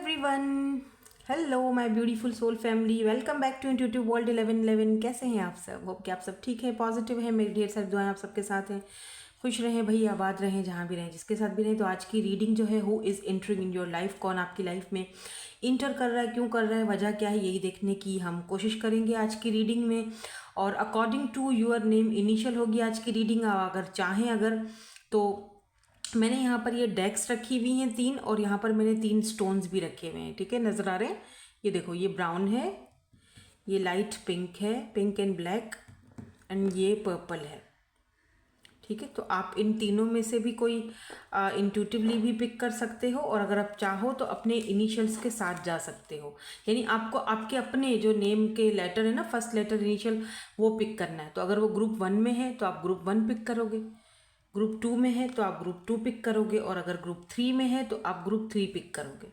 Everyone, hello my beautiful soul family, welcome back to intuitive world 1111। कैसे हैं आप सब? होप कि आप सब ठीक है, पॉजिटिव है। मेरी ढेर सारी दुआएं आप सबके साथ हैं। खुश रहें भई, आबाद रहें, जहाँ भी रहें, जिसके साथ भी रहें। तो आज की रीडिंग जो है, who is entering in your life, कौन आपकी लाइफ में इंटर कर रहा है, क्यों कर रहा है, वजह क्या है, यही देखने की हम कोशिश करेंगे आज की रीडिंग में। और according to your name initial होगी आज की रीडिंग। अगर चाहें तो मैंने यहाँ पर ये डेक्स रखी हुई हैं 3, और यहाँ पर मैंने 3 स्टोन्स भी रखे हुए हैं। ठीक है, नज़र आ रहे हैं? ये देखो, ये ब्राउन है, ये लाइट पिंक है, पिंक एंड ब्लैक, एंड ये पर्पल है। ठीक है, तो आप इन तीनों में से भी कोई इंट्यूटिवली भी पिक कर सकते हो, और अगर आप चाहो तो अपने इनिशियल्स के साथ जा सकते हो। यानी आपको आपके अपने जो नेम के लेटर है ना, फर्स्ट लेटर इनिशियल, वो पिक करना है। तो अगर वो ग्रुप 1 में है तो आप ग्रुप 1 पिक करोगे, ग्रुप 2 में है तो आप ग्रुप 2 पिक करोगे, और अगर ग्रुप 3 में है तो आप ग्रुप 3 पिक करोगे।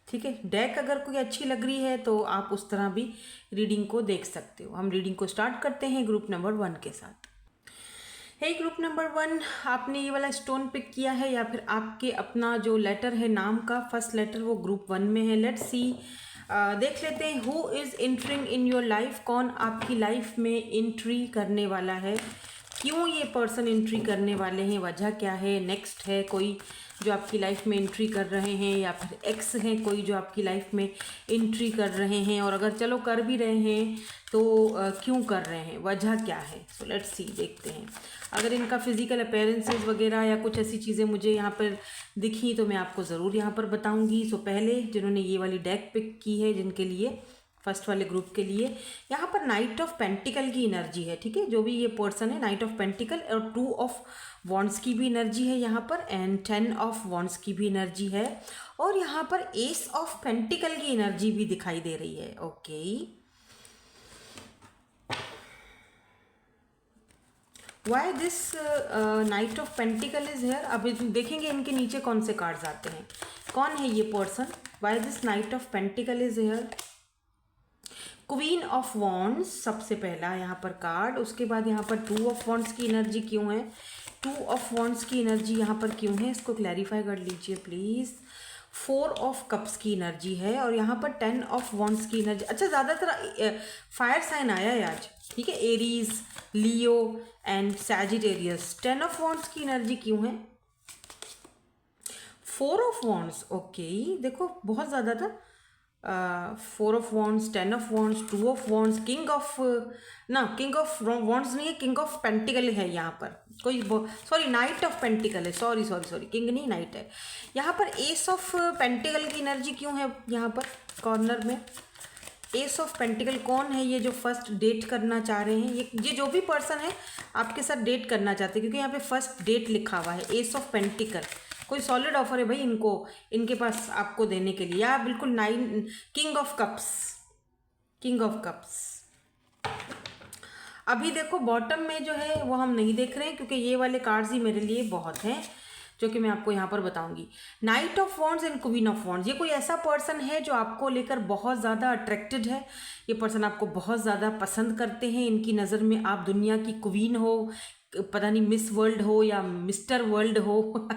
ठीक है, डेक अगर कोई अच्छी लग रही है तो आप उस तरह भी रीडिंग को देख सकते हो। हम रीडिंग को स्टार्ट करते हैं ग्रुप नंबर 1 के साथ। हे ग्रुप नंबर 1, आपने ये वाला स्टोन पिक किया है, या फिर आपके अपना जो लेटर है नाम का फर्स्ट लेटर, वो ग्रुप 1 में है। लेट्स सी, देख लेते हैं who is entering in your life, कौन आपकी लाइफ में एंट्री करने वाला है, क्यों ये पर्सन एंट्री करने वाले हैं, वजह क्या है। नेक्स्ट है कोई जो आपकी लाइफ में एंट्री कर रहे हैं, या फिर एक्स हैं कोई जो आपकी लाइफ में एंट्री कर रहे हैं, और अगर चलो कर भी रहे हैं तो क्यों कर रहे हैं, वजह क्या है। सो लेट्स सी, देखते हैं। अगर इनका फिजिकल अपीयरेंसेस वगैरह या कुछ ऐसी चीज़ें मुझे यहाँ पर दिखी तो मैं आपको ज़रूर यहाँ पर बताऊँगी। सो पहले जिन्होंने ये वाली डेक पिक की है, जिनके लिए फर्स्ट वाले ग्रुप के लिए, यहाँ पर नाइट ऑफ पेंटिकल की एनर्जी है। ठीक है, जो भी ये पर्सन है, नाइट ऑफ पेंटिकल और 2 ऑफ वॉन्ड्स की भी एनर्जी है यहाँ पर, एंड 10 ऑफ वॉन्ड्स की भी एनर्जी है, और यहाँ पर एस ऑफ पेंटिकल की एनर्जी भी दिखाई दे रही है। Okay, why this night of pentacle is here. अब देखेंगे इनके नीचे कौन से कार्ड्स आते हैं, कौन है ये person, why this night of pentacle is here. Queen of wands सबसे पहला यहाँ पर कार्ड, उसके बाद यहाँ पर 2 ऑफ वॉन्ड्स की एनर्जी क्यों है, 2 ऑफ वॉन्ड्स की एनर्जी यहाँ पर क्यों है, इसको क्लैरिफाई कर लीजिए प्लीज़। 4 ऑफ कप्स की एनर्जी है, और यहाँ पर 10 ऑफ वॉन्ड्स की एनर्जी। अच्छा, ज़्यादातर फायर साइन आया है आज। ठीक है, Aries, Leo and Sagittarius. 10 of wands की एनर्जी क्यों है, 4 ऑफ वॉन्ड्स। ओके, देखो बहुत ज़्यादा था। 4 of wands, 10 of wands, 2 of wands, king of king of wands नहीं है, किंग ऑफ पेंटिकल है यहाँ पर। कोई सॉरी, नाइट ऑफ पेंटिकल है, सॉरी, किंग नहीं, नाइट है। यहाँ पर एस ऑफ पेंटिकल की एनर्जी क्यों है यहाँ पर कॉर्नर में। एस ऑफ पेंटिकल कौन है, ये जो फर्स्ट डेट करना चाह रहे हैं, ये जो भी पर्सन है आपके साथ डेट करना चाहते हैं, क्योंकि यहाँ पे फर्स्ट डेट लिखा हुआ है, एस ऑफ पेंटिकल। कोई सॉलिड ऑफर है भाई इनको, इनके पास आपको देने के लिए, या बिल्कुल 9 king of cups, king of cups. अभी देखो बॉटम में जो है वो हम नहीं देख रहे हैं, क्योंकि ये वाले कार्ड्स ही मेरे लिए बहुत हैं, जो कि मैं आपको यहाँ पर बताऊंगी। Night of wands and queen of wands, ये कोई ऐसा पर्सन है जो आपको लेकर बहुत ज़्यादा अट्रैक्टेड है। ये पर्सन आपको बहुत ज़्यादा पसंद करते हैं, इनकी नज़र में आप दुनिया की क्वीन हो, पता नहीं मिस वर्ल्ड हो या मिस्टर वर्ल्ड हो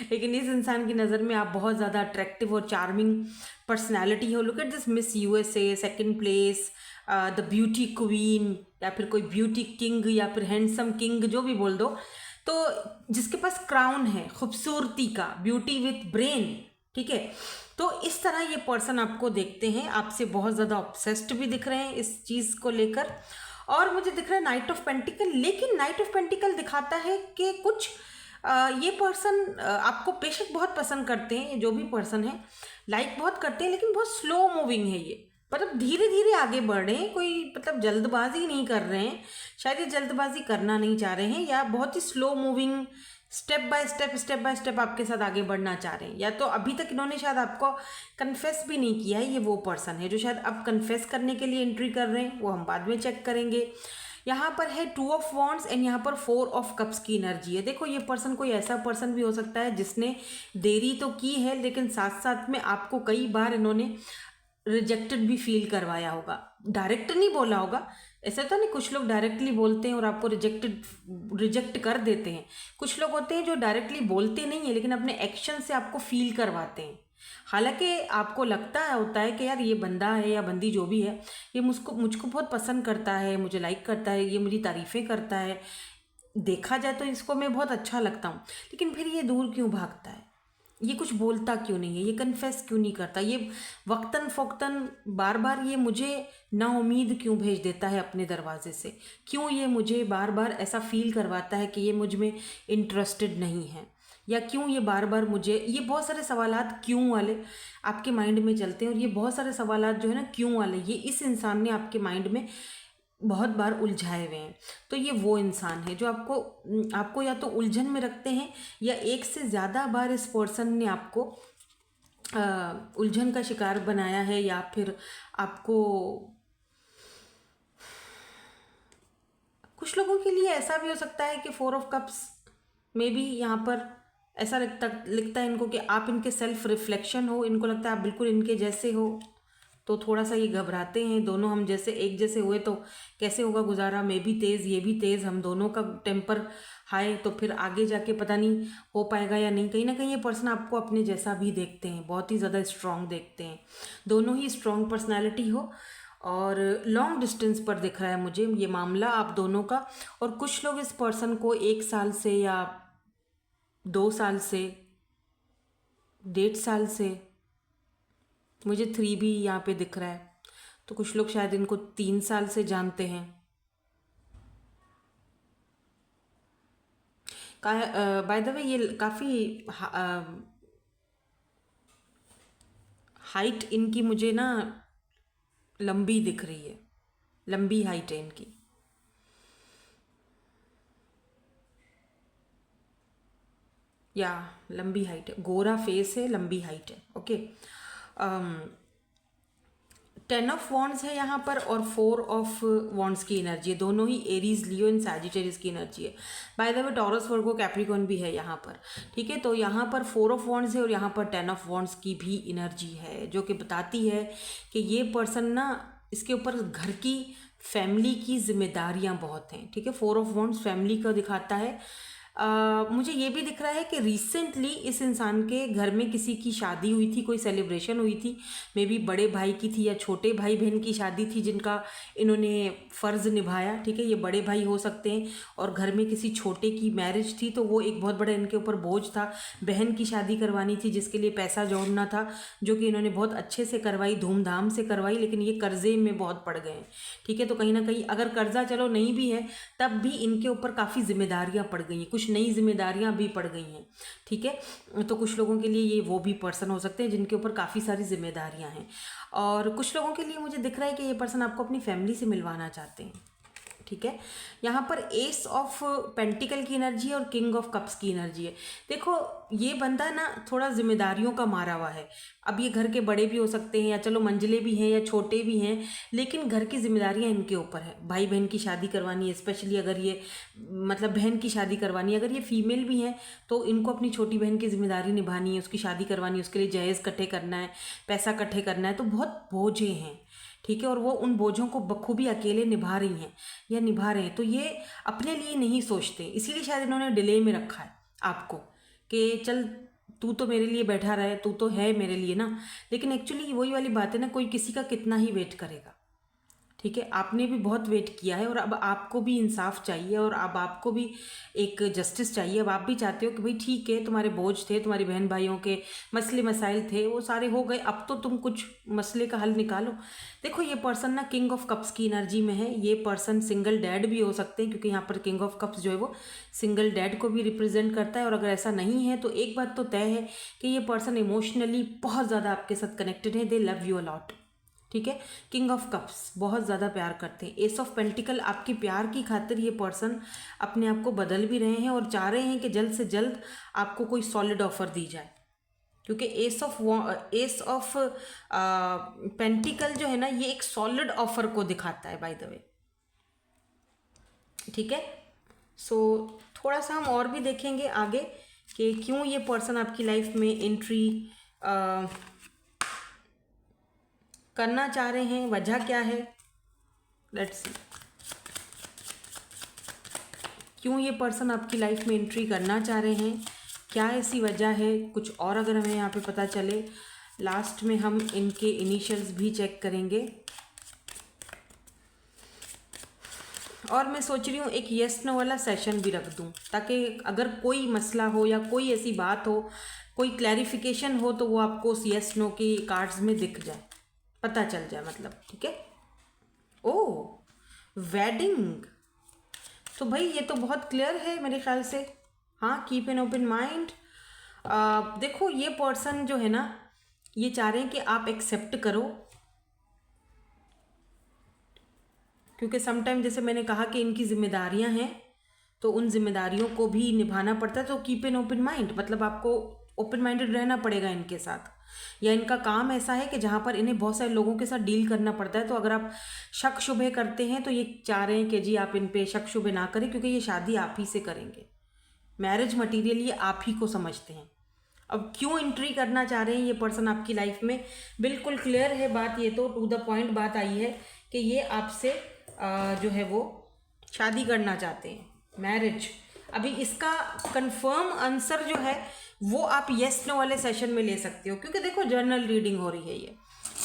लेकिन इस इंसान की नज़र में आप बहुत ज़्यादा अट्रैक्टिव और चार्मिंग पर्सनैलिटी हो। Look at this miss USA, second place, the beauty queen, या फिर कोई ब्यूटी किंग, या फिर हैंडसम किंग, जो भी बोल दो, तो जिसके पास क्राउन है खूबसूरती का, ब्यूटी विथ ब्रेन। ठीक है, तो इस तरह ये पर्सन आपको देखते हैं, आपसे बहुत ज़्यादा ऑब्सेस्ड भी दिख रहे हैं इस चीज़ को लेकर। और मुझे दिख रहा है नाइट ऑफ पेंटिकल, लेकिन नाइट ऑफ पेंटिकल दिखाता है कि कुछ ये पर्सन आपको बेशक बहुत पसंद करते हैं, ये जो भी पर्सन है लाइक बहुत करते हैं, लेकिन बहुत स्लो मूविंग है ये, मतलब धीरे धीरे आगे बढ़ रहे हैं, कोई मतलब जल्दबाजी नहीं कर रहे हैं, शायद ये जल्दबाजी करना नहीं चाह रहे हैं, या बहुत ही slow moving, step by step आपके साथ आगे बढ़ना चाह रहे हैं। या तो अभी तक इन्होंने शायद आपको कन्फेस भी नहीं किया है, ये वो पर्सन है जो शायद अब कन्फेस करने के लिए एंट्री कर रहे हैं, वो हम बाद में चेक करेंगे। यहाँ पर है 2 ऑफ वॉन्ड्स एंड यहाँ पर 4 ऑफ कप्स की एनर्जी है। देखो ये पर्सन कोई ऐसा पर्सन भी हो सकता है जिसने देरी तो की है, लेकिन साथ साथ में आपको कई बार इन्होंने रिजेक्टेड भी फील करवाया होगा, डायरेक्ट नहीं बोला होगा। ऐसा तो नहीं, कुछ लोग डायरेक्टली बोलते हैं और आपको रिजेक्ट कर देते हैं। कुछ लोग होते हैं जो डायरेक्टली बोलते नहीं है, लेकिन अपने एक्शन से आपको फील करवाते हैं हालांकि आपको लगता है होता है कि यार ये बंदा है या बंदी जो भी है, ये मुझको बहुत पसंद करता है, मुझे लाइक करता है, ये मेरी तारीफ़ें करता है, देखा जाए तो इसको मैं बहुत अच्छा लगता हूँ, लेकिन फिर ये दूर क्यों भागता है, ये कुछ बोलता क्यों नहीं है, ये कन्फेस क्यों नहीं करता, ये वक्तन फ़ोक्तन बार बार ये मुझे नाउम्मीद क्यों भेज देता है अपने दरवाजे से, क्यों ये मुझे बार बार ऐसा फील करवाता है कि ये मुझ में इंटरेस्टेड नहीं है, या क्यों ये बार बार मुझे, ये बहुत सारे सवालात क्यों वाले आपके माइंड में चलते हैं, और ये बहुत सारे सवालात जो है ना क्यों वाले, ये इस इंसान ने आपके माइंड में बहुत बार उलझाए हुए हैं। तो ये वो इंसान है जो आपको या तो उलझन में रखते हैं, या एक से ज़्यादा बार इस पर्सन ने आपको उलझन का शिकार बनाया है, या फिर आपको, कुछ लोगों के लिए ऐसा भी हो सकता है कि 4 ऑफ कप्स में भी यहाँ पर ऐसा लिखता है इनको कि आप इनके सेल्फ रिफ्लेक्शन हो, इनको लगता है आप बिल्कुल इनके जैसे हो, तो थोड़ा सा ये घबराते हैं, दोनों हम जैसे एक जैसे हुए तो कैसे होगा गुजारा, मैं भी तेज़ ये भी तेज़, हम दोनों का टेम्पर हाई, तो फिर आगे जाके पता नहीं हो पाएगा या नहीं। कहीं ना कहीं ये पर्सन आपको अपने जैसा भी देखते हैं, बहुत ही ज़्यादा स्ट्रॉन्ग देखते हैं, दोनों ही स्ट्रॉन्ग पर्सनैलिटी हो, और लॉन्ग डिस्टेंस पर दिख रहा है मुझे ये मामला आप दोनों का। और कुछ लोग इस पर्सन को 1 साल से या 2 साल से, 1.5 साल से, मुझे 3 भी यहाँ पे दिख रहा है, तो कुछ लोग शायद इनको 3 साल से जानते हैं। बाय द वे ये काफ़ी हाइट इनकी मुझे ना लंबी दिख रही है, लंबी हाइट है इनकी। या लंबी हाइट है, गोरा फेस है, लंबी हाइट है। ओके, 10 ऑफ वॉन्ड्स है यहाँ पर, और 4 ऑफ वॉन्ड्स की एनर्जी है, दोनों ही एरीज, लियो एंड सैजिटेरियस की एनर्जी है। By the way taurus, Virgo, Capricorn भी है यहाँ पर, ठीक है। तो यहाँ पर 4 ऑफ वॉन्ड्स है और यहाँ पर 10 ऑफ वॉन्ड्स की भी एनर्जी है, जो कि बताती है कि ये पर्सन ना, इसके ऊपर घर की, फैमिली की जिम्मेदारियाँ बहुत हैं, ठीक है। 4 ऑफ वॉन्ड्स फैमिली का दिखाता है। मुझे ये भी दिख रहा है कि रिसेंटली इस इंसान के घर में किसी की शादी हुई थी, कोई सेलिब्रेशन हुई थी, मे बी बड़े भाई की थी या छोटे भाई बहन की शादी थी जिनका इन्होंने फ़र्ज़ निभाया, ठीक है। ये बड़े भाई हो सकते हैं, और घर में किसी छोटे की मैरिज थी, तो वो एक बहुत बड़ा इनके ऊपर बोझ था, बहन की शादी करवानी थी जिसके लिए पैसा जोड़ना था, जो कि इन्होंने बहुत अच्छे से करवाई, धूमधाम से करवाई, लेकिन ये कर्जे में बहुत पड़ गए हैं, ठीक है। तो कहीं ना कहीं अगर कर्जा चलो नहीं भी है, तब भी इनके ऊपर काफ़ी जिम्मेदारियाँ पड़ गई हैं, कुछ नई जिम्मेदारियां भी पड़ गई हैं, ठीक है। तो कुछ लोगों के लिए ये वो भी पर्सन हो सकते हैं जिनके ऊपर काफ़ी सारी जिम्मेदारियां हैं, और कुछ लोगों के लिए मुझे दिख रहा है कि ये पर्सन आपको अपनी फैमिली से मिलवाना चाहते हैं, ठीक है। यहाँ पर एस ऑफ पेंटिकल की एनर्जी है और किंग ऑफ कप्स की एनर्जी है। देखो ये बंदा ना थोड़ा जिम्मेदारियों का मारा हुआ है, अब ये घर के बड़े भी हो सकते हैं, या चलो मंझले भी हैं या छोटे भी हैं, लेकिन घर की जिम्मेदारियां इनके ऊपर है। भाई बहन की शादी करवानी है, स्पेशली अगर ये मतलब बहन की शादी करवानी है, अगर ये फीमेल भी हैं तो इनको अपनी छोटी बहन की जिम्मेदारी निभानी है, उसकी शादी करवानी है, उसके लिए जहेज़ इकट्ठे करना है, पैसा इकट्ठे करना है, तो बहुत बोझे हैं, ठीक है। और वो उन बोझों को बखूबी अकेले निभा रही हैं या निभा रहे हैं, तो ये अपने लिए नहीं सोचते, इसीलिए शायद इन्होंने डिले में रखा है आपको कि चल तू तो मेरे लिए बैठा रहे, तू तो है मेरे लिए ना, लेकिन एक्चुअली वही वाली बात है ना, कोई किसी का कितना ही वेट करेगा, ठीक है। आपने भी बहुत वेट किया है, और अब आपको भी इंसाफ चाहिए, और अब आपको भी एक जस्टिस चाहिए। अब आप भी चाहते हो कि भाई ठीक है, तुम्हारे बोझ थे, तुम्हारी बहन भाइयों के मसले मसाइल थे, वो सारे हो गए, अब तो तुम कुछ मसले का हल निकालो। देखो ये पर्सन ना किंग ऑफ कप्स की एनर्जी में है, ये पर्सन सिंगल डैड भी हो सकते हैं, क्योंकि यहाँ पर किंग ऑफ कप्स जो है वो सिंगल डैड को भी रिप्रेजेंट करता है। और अगर ऐसा नहीं है तो एक बात तो तय है कि ये पर्सन इमोशनली बहुत ज़्यादा आपके साथ कनेक्टेड है, दे लव यू अलॉट, ठीक है। किंग ऑफ कप्स बहुत ज़्यादा प्यार करते हैं। एस ऑफ पेंटिकल आपकी प्यार की खातिर ये पर्सन अपने आप को बदल भी रहे हैं, और चाह रहे हैं कि जल्द से जल्द आपको कोई सॉलिड ऑफर दी जाए, क्योंकि एस ऑफ पेंटिकल जो है ना, ये एक सॉलिड ऑफर को दिखाता है बाय द वे, ठीक है। सो थोड़ा सा हम और भी देखेंगे आगे कि क्यों ये पर्सन आपकी लाइफ में एंट्री करना चाह रहे हैं, वजह क्या है, लेट्स सी। क्यों ये पर्सन आपकी लाइफ में एंट्री करना चाह रहे हैं, क्या ऐसी वजह है, कुछ और अगर हमें यहाँ पे पता चले लास्ट में हम इनके इनिशियल्स भी चेक करेंगे। और मैं सोच रही हूँ एक येस नो वाला सेशन भी रख दूँ, ताकि अगर कोई मसला हो या कोई ऐसी बात हो, कोई क्लैरिफिकेशन हो, तो वो आपको उस येस नो के कार्ड्स में दिख जाए, पता चल जाए मतलब। ठीक है। ओह, वेडिंग, तो भाई ये तो बहुत क्लियर है मेरे ख्याल से। हाँ, कीप एन ओपन माइंड। देखो ये पर्सन जो है ना, ये चाह रहे हैं कि आप एक्सेप्ट करो, क्योंकि समटाइम जैसे मैंने कहा कि इनकी जिम्मेदारियां हैं, तो उन जिम्मेदारियों को भी निभाना पड़ता है। तो कीप एन ओपन माइंड मतलब आपको ओपन माइंडेड रहना पड़ेगा इनके साथ, या इनका काम ऐसा है कि जहाँ पर इन्हें बहुत सारे लोगों के साथ डील करना पड़ता है। तो अगर आप शक शुबह करते हैं तो ये चाह रहे हैं कि जी आप इन पे शक शुबह ना करें, क्योंकि ये शादी आप ही से करेंगे, मैरिज मटीरियल ये आप ही को समझते हैं। अब क्यों एंट्री करना चाह रहे हैं ये पर्सन आपकी लाइफ में, बिल्कुल क्लियर है बात। ये तो टू द पॉइंट बात आई है कि ये आपसे जो है वो शादी करना चाहते हैं, मैरिज। अभी इसका कंफर्म आंसर जो है वो आप येस नो वाले सेशन में ले सकते हो, क्योंकि देखो जर्नल रीडिंग हो रही है ये,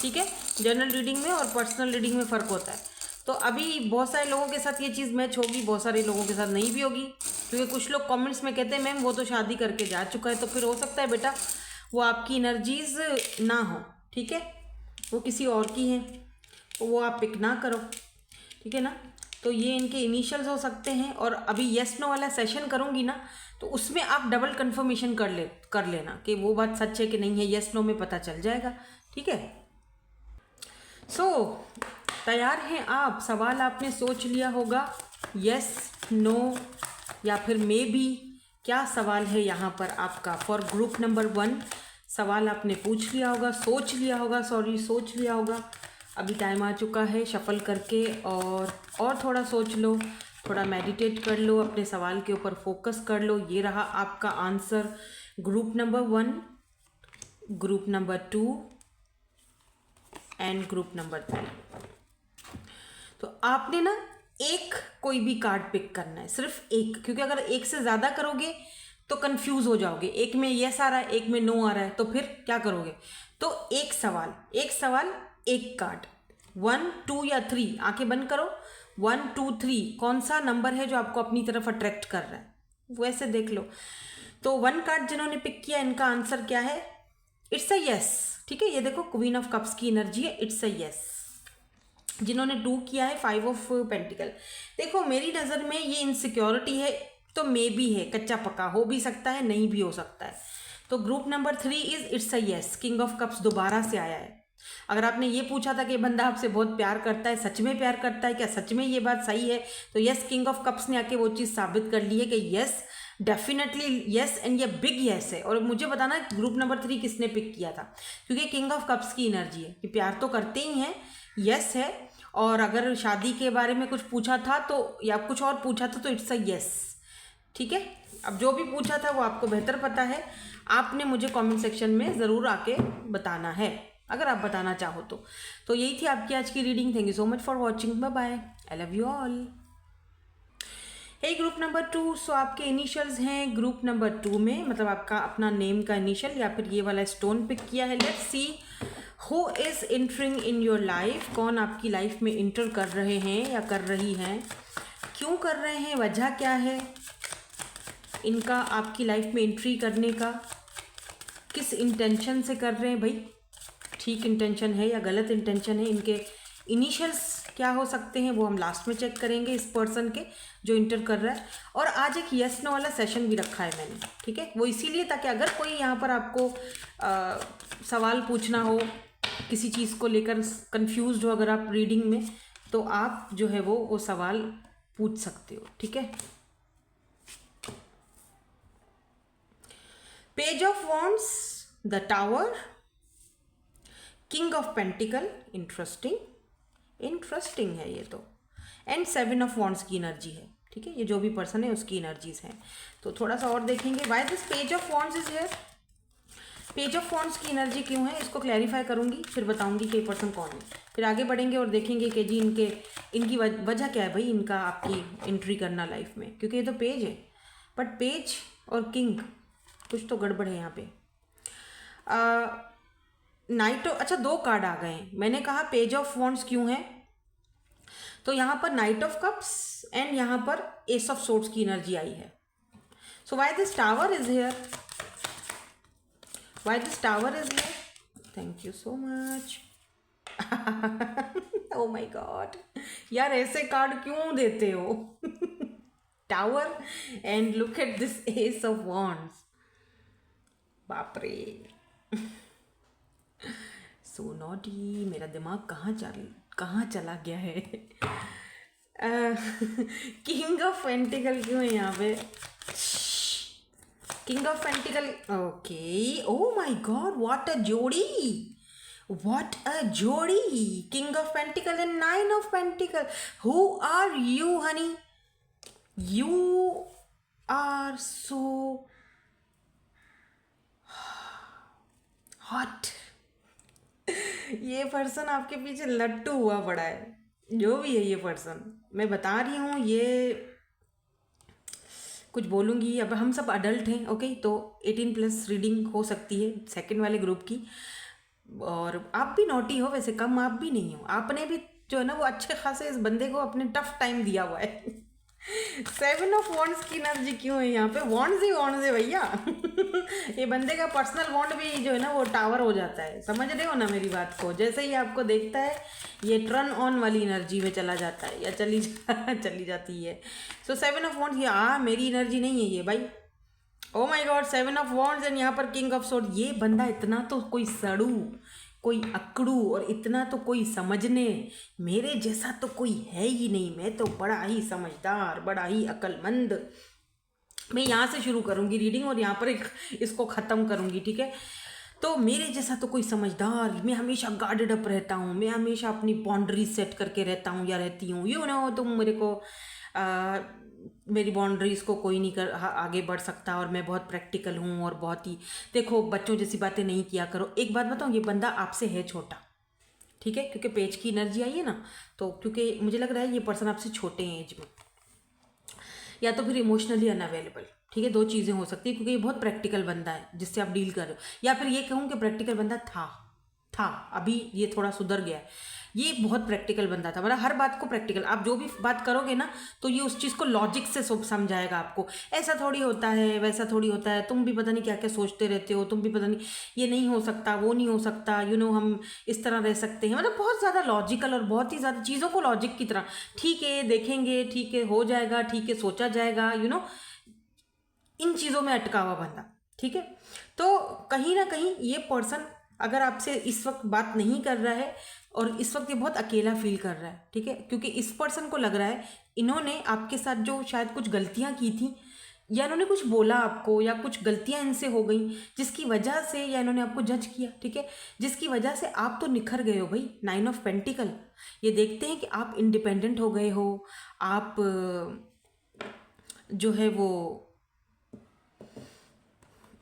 ठीक है। जर्नल रीडिंग में और पर्सनल रीडिंग में फ़र्क होता है। तो अभी बहुत सारे लोगों के साथ ये चीज़ मैच होगी, बहुत सारे लोगों के साथ नहीं भी होगी, क्योंकि कुछ लोग कमेंट्स में कहते हैं मैम वो तो शादी करके जा चुका है। तो फिर हो सकता है बेटा वो आपकी एनर्जीज ना हो, ठीक है, वो किसी और की हैं, तो वो आप पिक ना करो, ठीक है ना। तो ये इनके इनिशियल्स हो सकते हैं। और अभी येस नो वाला सेशन करूँगी ना, तो उसमें आप डबल कंफर्मेशन कर लेना कि वो बात सच है कि नहीं है, येस नो में पता चल जाएगा, ठीक है। सो तैयार हैं आप? सवाल आपने सोच लिया होगा, येस नो या फिर मे बी। क्या सवाल है यहाँ पर आपका फॉर ग्रुप नंबर 1? सवाल आपने पूछ लिया होगा, सोच लिया होगा। अभी टाइम आ चुका है शफल करके और थोड़ा सोच लो, थोड़ा मेडिटेट कर लो, अपने सवाल के ऊपर फोकस कर लो। ये रहा आपका answer, group number 1, group number 2 and group number 3। तो आपने ना एक कोई भी कार्ड पिक करना है, सिर्फ एक, क्योंकि अगर एक से ज़्यादा करोगे तो कंफ्यूज हो जाओगे। एक में यस आ रहा है, एक में नो आ रहा है, तो फिर क्या करोगे? तो एक सवाल एक कार्ड, 1 2 या 3, आंखें बंद करो, 1 2 3, कौन सा नंबर है जो आपको अपनी तरफ अट्रैक्ट कर रहा है, वैसे देख लो। तो 1 कार्ड जिन्होंने पिक किया, इनका आंसर क्या है? इट्स अ यस, ठीक है। ये देखो क्वीन ऑफ कप्स की एनर्जी है, इट्स अ यस। जिन्होंने 2 किया है, 5 ऑफ पेंटिकल, देखो मेरी नज़र में ये इनसिक्योरिटी है, तो मे बी है, कच्चा पक्का हो भी सकता है, नहीं भी हो सकता है। तो group number 3 is it's a yes. King of cups दोबारा से आया है। अगर आपने ये पूछा था कि बंदा आपसे बहुत प्यार करता है, सच में प्यार करता है क्या, सच में ये बात सही है, तो यस, किंग ऑफ कप्स ने आके वो चीज़ साबित कर ली है कि यस, डेफिनेटली यस, एंड ये बिग यस है। और मुझे बताना ग्रुप नंबर 3 किसने पिक किया था, क्योंकि किंग ऑफ कप्स की एनर्जी है कि प्यार तो करते ही हैं, यस है। और अगर शादी के बारे में कुछ पूछा था तो, या कुछ और पूछा था, तो इट्स अ यस, ठीक है। अब जो भी पूछा था वो आपको बेहतर पता है, आपने मुझे कमेंट सेक्शन में ज़रूर आके बताना है, अगर आप बताना चाहो तो। यही थी आपकी आज की reading. Thank you so much for watching, bye bye, I love you all. Hey group number 2, so आपके इनिशियल्स हैं ग्रुप नंबर 2 में, मतलब आपका अपना नेम का इनिशियल या फिर ये वाला स्टोन पिक किया है। Let's see who is entering in your life, कौन आपकी लाइफ में इंटर कर रहे हैं या कर रही हैं, क्यों कर रहे हैं, वजह क्या है इनका आपकी लाइफ में एंट्री करने का, किस इंटेंशन से कर रहे हैं भाई, ठीक इंटेंशन है या गलत इंटेंशन है, इनके इनिशियल्स क्या हो सकते हैं वो हम लास्ट में चेक करेंगे इस पर्सन के जो इंटर कर रहा है। और आज एक यस नो वाला सेशन भी रखा है मैंने, ठीक है, वो इसीलिए ताकि अगर कोई यहाँ पर आपको सवाल पूछना हो, किसी चीज़ को लेकर कंफ्यूज्ड हो अगर आप रीडिंग में, तो आप जो है वो सवाल पूछ सकते हो, ठीक है। Page of wands, the tower, king of pentacle, interesting है ये तो, एंड 7 ऑफ वॉन्ड्स की एनर्जी है, ठीक है। ये जो भी पर्सन है उसकी एनर्जीज हैं। तो थोड़ा सा और देखेंगे why this page of wands is here. Page of wands की एनर्जी क्यों है, इसको क्लैरिफाई करूंगी, फिर बताऊंगी कि ये पर्सन कौन है। फिर आगे बढ़ेंगे और देखेंगे कि जी इनकी वजह क्या है भाई, इनका आपकी एंट्री करना लाइफ में, क्योंकि ये तो पेज है, बट पेज और किंग कुछ तो गड़बड़ है यहाँ पे। नाइट, अच्छा 2 कार्ड आ गए हैं। मैंने कहा पेज ऑफ वॉन्ड्स क्यों है, तो यहाँ पर नाइट ऑफ कप्स एंड यहाँ पर एस ऑफ सोर्ड्स की एनर्जी आई है। So why this tower is here, why this tower is here, thank you so much. Oh my god, यार ऐसे कार्ड क्यों देते हो। Tower and look at this ace of wands, बाप रे। सो नॉटी, मेरा दिमाग कहाँ चला गया है। किंग ऑफ पेंटिकल क्यों है यहाँ पे, king of pentacle, okay. O my God, what a जोड़ी, what a jodi, king of pentacle and nine of pentacle. Who are you, honey? You are so hot. ये पर्सन आपके पीछे लट्टू हुआ पड़ा है, जो भी है ये पर्सन। मैं बता रही हूँ, ये कुछ बोलूँगी, अब हम सब अडल्ट हैं, ओके, तो 18+ रीडिंग हो सकती है सेकंड वाले ग्रुप की। और आप भी नोटी हो, वैसे कम आप भी नहीं हो, आपने भी जो है ना वो अच्छे खासे इस बंदे को अपने टफ टाइम दिया हुआ है। 7 ऑफ वॉन्ड्स की एनर्जी क्यों है यहाँ पे, वॉन्ड्स ही वॉन्ड्स है भैया। ये बंदे का पर्सनल वॉन्ड भी जो है ना वो टावर हो जाता है, समझ रहे हो ना मेरी बात को। जैसे ही आपको देखता है ये टर्न ऑन वाली एनर्जी में चला जाता है या चली जाती है। सो 7 ऑफ वॉन्ड्स, ये मेरी एनर्जी नहीं है ये भाई। ओ my God, 7 of wands and यहाँ पर किंग ऑफ सोर्ड। ये बंदा इतना तो कोई सड़ू, कोई अकड़ू और इतना तो कोई समझने, मेरे जैसा तो कोई है ही नहीं। मैं तो बड़ा ही समझदार, बड़ा ही अक्लमंद। मैं यहाँ से शुरू करूँगी रीडिंग और यहाँ पर इसको ख़त्म करूँगी, ठीक है। तो मेरे जैसा तो कोई समझदार, मैं हमेशा गार्डेड अप रहता हूँ, मैं हमेशा अपनी बाउंड्री सेट करके रहता हूँ या रहती हूँ। यू नो, तुम मेरे को मेरी बाउंड्रीज़ को कोई नहीं आगे बढ़ सकता, और मैं बहुत प्रैक्टिकल हूँ और बहुत ही, देखो बच्चों जैसी बातें नहीं किया करो। एक बात बताऊँ, ये बंदा आपसे है छोटा, ठीक है, क्योंकि पेज की एनर्जी आई है ना, तो क्योंकि मुझे लग रहा है ये पर्सन आपसे छोटे हैं एज में, या तो फिर इमोशनली अनअवेलेबल, ठीक है, 2 चीज़ें हो सकती है, क्योंकि ये बहुत प्रैक्टिकल बंदा है जिससे आप डील कर रहे हो। या फिर ये कहूँ कि प्रैक्टिकल बंदा था, अभी ये थोड़ा सुधर गया है। ये बहुत प्रैक्टिकल बंदा था, मतलब हर बात को प्रैक्टिकल, आप जो भी बात करोगे ना तो ये उस चीज़ को लॉजिक से समझाएगा आपको। ऐसा थोड़ी होता है, वैसा थोड़ी होता है, तुम भी पता नहीं क्या क्या सोचते रहते हो, तुम भी पता नहीं, ये नहीं हो सकता, वो नहीं हो सकता, यू नो, हम इस तरह रह सकते हैं। मतलब बहुत ज़्यादा लॉजिकल और बहुत ही ज़्यादा चीज़ों को लॉजिक की तरह, ठीक है देखेंगे, ठीक है हो जाएगा, ठीक है सोचा जाएगा, यू नो, इन चीज़ों में अटका हुआ बंदा, ठीक है। तो कहीं ना कहीं ये पर्सन अगर आपसे इस वक्त बात नहीं कर रहा है और इस वक्त ये बहुत अकेला फील कर रहा है, ठीक है, क्योंकि इस पर्सन को लग रहा है इन्होंने आपके साथ जो शायद कुछ गलतियां की थी, या इन्होंने कुछ बोला आपको, या कुछ गलतियां इनसे हो गई जिसकी वजह से, या इन्होंने आपको जज किया, ठीक है, जिसकी वजह से आप तो निखर गए हो भाई। 9 ऑफ पेंटिकल, ये देखते हैं कि आप इंडिपेंडेंट हो गए हो, आप जो है वो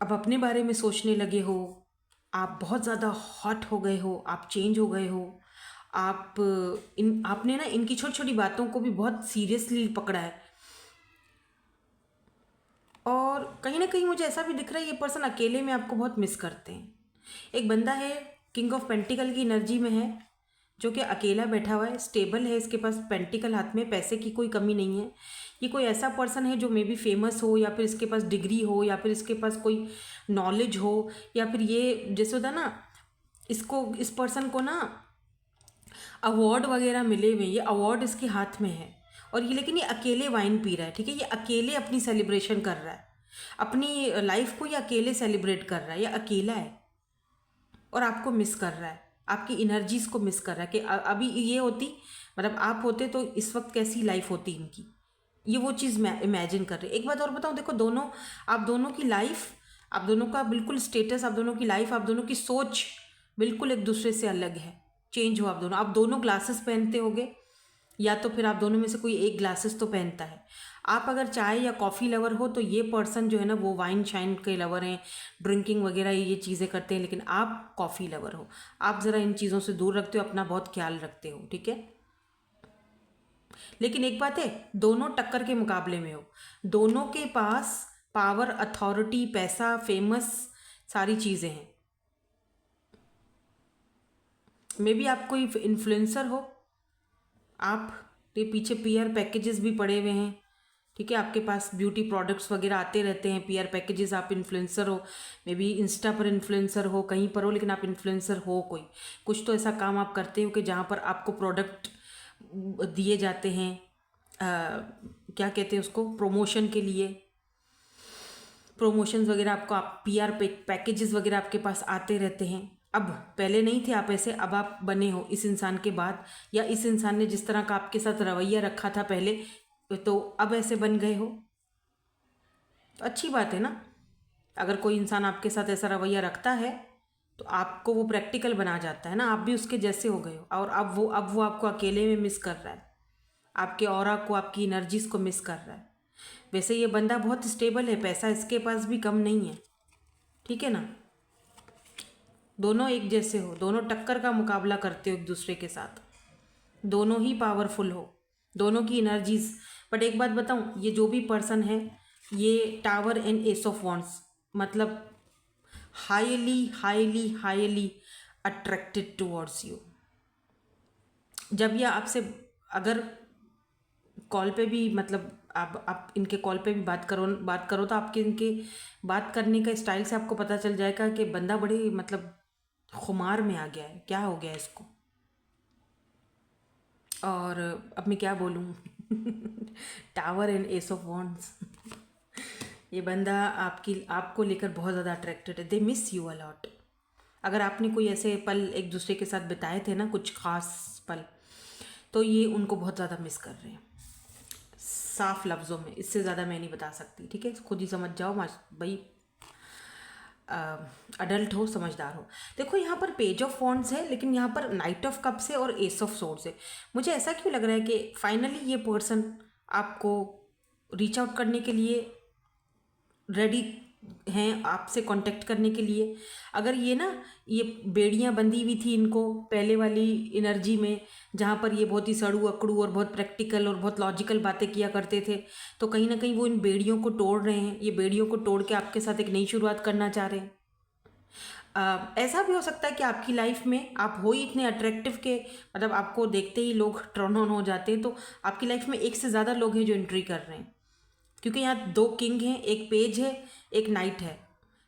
अब अपने बारे में सोचने लगे हो, आप बहुत ज़्यादा हॉट हो गए हो, आप चेंज हो गए हो, आपने ना इनकी छोटी छोटी बातों को भी बहुत सीरियसली पकड़ा है। और कहीं ना कहीं मुझे ऐसा भी दिख रहा है ये पर्सन अकेले में आपको बहुत मिस करते हैं। एक बंदा है किंग ऑफ पेंटिकल की एनर्जी में है, जो कि अकेला बैठा हुआ है, स्टेबल है, इसके पास पेंटिकल हाथ में, पैसे की कोई कमी नहीं है। ये कोई ऐसा पर्सन है जो मे बी फेमस हो, या फिर इसके पास डिग्री हो, या फिर इसके पास कोई नॉलेज हो, या फिर ये जैसे होता ना, इसको, इस पर्सन को ना अवार्ड वगैरह मिले हुए, ये अवार्ड इसके हाथ में है। और ये, लेकिन ये अकेले वाइन पी रहा है, ठीक है, ये अकेले अपनी सेलिब्रेशन कर रहा है, अपनी लाइफ को ये अकेले सेलिब्रेट कर रहा है, ये अकेला है और आपको मिस कर रहा है, आपकी एनर्जीज को मिस कर रहा है कि अभी ये होती, मतलब आप होते तो इस वक्त कैसी लाइफ होती इनकी, ये वो चीज़ मैं इमेजिन कर रही। एक बात और बताऊँ, देखो दोनों, आप दोनों की लाइफ, आप दोनों का बिल्कुल स्टेटस, आप दोनों की लाइफ, आप दोनों की सोच बिल्कुल एक दूसरे से अलग है, चेंज हो आप दोनों ग्लासेस पहनते होगे, या तो फिर आप दोनों में से कोई एक ग्लासेस तो पहनता है। आप अगर चाय या कॉफ़ी लवर हो तो ये पर्सन जो है ना वो वाइन शाइन के लवर हैं, ड्रिंकिंग वगैरह ये चीज़ें करते हैं, लेकिन आप कॉफ़ी लवर हो, आप ज़रा इन चीज़ों से दूर रखते हो, अपना बहुत ख्याल रखते हो, ठीक है। लेकिन एक बात है, दोनों टक्कर के मुकाबले में हो, दोनों के पास पावर, अथॉरिटी, पैसा, फेमस, सारी चीज़ें हैं। मे बी आप कोई इन्फ्लुएंसर हो, आप ये पीछे पीआर पैकेजेस भी पड़े हुए हैं, ठीक है, आपके पास ब्यूटी प्रोडक्ट्स वगैरह आते रहते हैं, पीआर पैकेजेस, आप इन्फ्लुएंसर हो, मे बी इंस्टा पर इन्फ्लुएंसर हो, कहीं पर हो, लेकिन आप इन्फ्लुएंसर हो, कोई कुछ तो ऐसा काम आप करते हो कि जहाँ पर आपको प्रोडक्ट दिए जाते हैं, क्या कहते हैं उसको, प्रमोशन के लिए, प्रमोशंस वगैरह आपको, आप पीआर पैकेजेस वगैरह आपके पास आते रहते हैं। अब पहले नहीं थे आप ऐसे, अब आप बने हो इस इंसान के बाद, या इस इंसान ने जिस तरह का आपके साथ रवैया रखा था पहले, तो अब ऐसे बन गए हो, तो अच्छी बात है ना। अगर कोई इंसान आपके साथ ऐसा रवैया रखता है तो आपको वो प्रैक्टिकल बना जाता है ना, आप भी उसके जैसे हो गए हो, और अब वो आपको अकेले में मिस कर रहा है, आपके ऑरा को, आपकी एनर्जीज को मिस कर रहा है। वैसे ये बंदा बहुत स्टेबल है, पैसा इसके पास भी कम नहीं है, ठीक है ना। दोनों एक जैसे हो, दोनों टक्कर का मुकाबला करते हो एक दूसरे के साथ, दोनों ही पावरफुल हो, दोनों की एनर्जीज। बट एक बात बताऊं, ये जो भी पर्सन है, ये tower and ace of wands, मतलब highly highly highly attracted towards you. जब ये आपसे, अगर कॉल पे भी, मतलब आप इनके कॉल पे भी बात करो तो आपके इनके बात करने का स्टाइल से आपको पता चल जाएगा कि बंदा बड़े, मतलब खुमार में आ गया है, क्या हो गया है इसको। और अब मैं क्या बोलूँ tower and ace of wands ये बंदा आपको लेकर बहुत ज़्यादा अट्रैक्टेड है, दे मिस यू अलॉट। अगर आपने कोई ऐसे पल एक दूसरे के साथ बिताए थे ना, कुछ खास पल, तो ये उनको बहुत ज़्यादा मिस कर रहे हैं, साफ लफ्ज़ों में, इससे ज़्यादा मैं नहीं बता सकती, ठीक है, खुद ही समझ जाओ भाई, अडल्ट हो, समझदार हो। देखो यहाँ पर पेज ऑफ वॉन्ड्स है, लेकिन यहाँ पर नाइट ऑफ कप्स है और एस ऑफ सोर्ड्स है। मुझे ऐसा क्यों लग रहा है कि फाइनली ये पर्सन आपको रीच आउट करने के लिए रेडी हैं, आपसे कांटेक्ट करने के लिए। अगर ये बेड़ियां बंधी हुई थी इनको पहले वाली एनर्जी में, जहाँ पर ये बहुत ही सड़ू अकड़ू और बहुत प्रैक्टिकल और बहुत लॉजिकल बातें किया करते थे, तो कहीं ना कहीं वो इन बेड़ियों को तोड़ रहे हैं, ये बेड़ियों को तोड़ के आपके साथ एक नई शुरुआत करना चाह रहे हैं। ऐसा भी हो सकता है कि आपकी लाइफ में आप हो ही इतने अट्रैक्टिव के, मतलब आपको देखते ही लोग टर्न ऑन हो जाते हैं, तो आपकी लाइफ में एक से ज़्यादा लोग हैं जो एंट्री कर रहे हैं, क्योंकि यहाँ 2 किंग हैं, एक पेज है, एक नाइट है,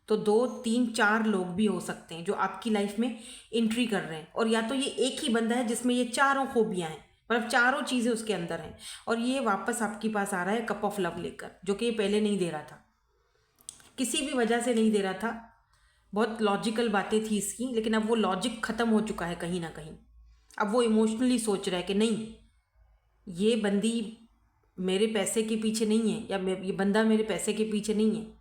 तो 2 3 4 लोग भी हो सकते हैं जो आपकी लाइफ में एंट्री कर रहे हैं। और या तो ये एक ही बंदा है जिसमें ये चारों खूबियाँ हैं, मतलब चारों चीज़ें उसके अंदर हैं, और ये वापस आपके पास आ रहा है कप ऑफ लव लेकर, जो कि ये पहले नहीं दे रहा था, किसी भी वजह से नहीं दे रहा था। बहुत लॉजिकल बातें थी इसकी, लेकिन अब वो लॉजिक ख़त्म हो चुका है कहीं ना कहीं। अब वो इमोशनली सोच रहा है कि नहीं, ये बंदी मेरे पैसे के पीछे नहीं है, या ये बंदा मेरे पैसे के पीछे नहीं है।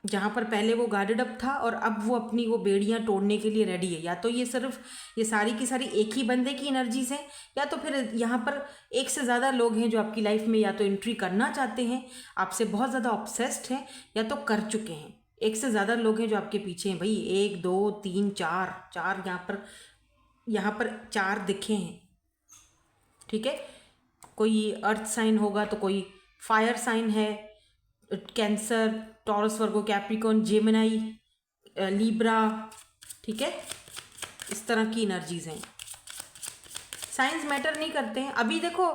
जहाँ पर पहले वो गार्डेड अप था और अब वो अपनी वो बेड़ियाँ तोड़ने के लिए रेडी है। या तो ये सिर्फ ये सारी की सारी एक ही बंदे की एनर्जीज हैं, या तो फिर यहाँ पर एक से ज़्यादा लोग हैं जो आपकी लाइफ में या तो एंट्री करना चाहते हैं, आपसे बहुत ज़्यादा ऑब्सेस्ड हैं, या तो कर चुके हैं। एक से ज़्यादा लोग हैं जो आपके पीछे हैं भाई, 1 2 3 4 4 यहाँ पर 4 दिखे हैं, ठीक है। कोई अर्थ साइन होगा तो कोई फायर साइन है, कैंसर, टॉरस, वर्गो, कैप्रिकॉर्न, जेमिनाई, लीब्रा, ठीक है, इस तरह की एनर्जीज हैं। साइंस मैटर नहीं करते हैं। अभी देखो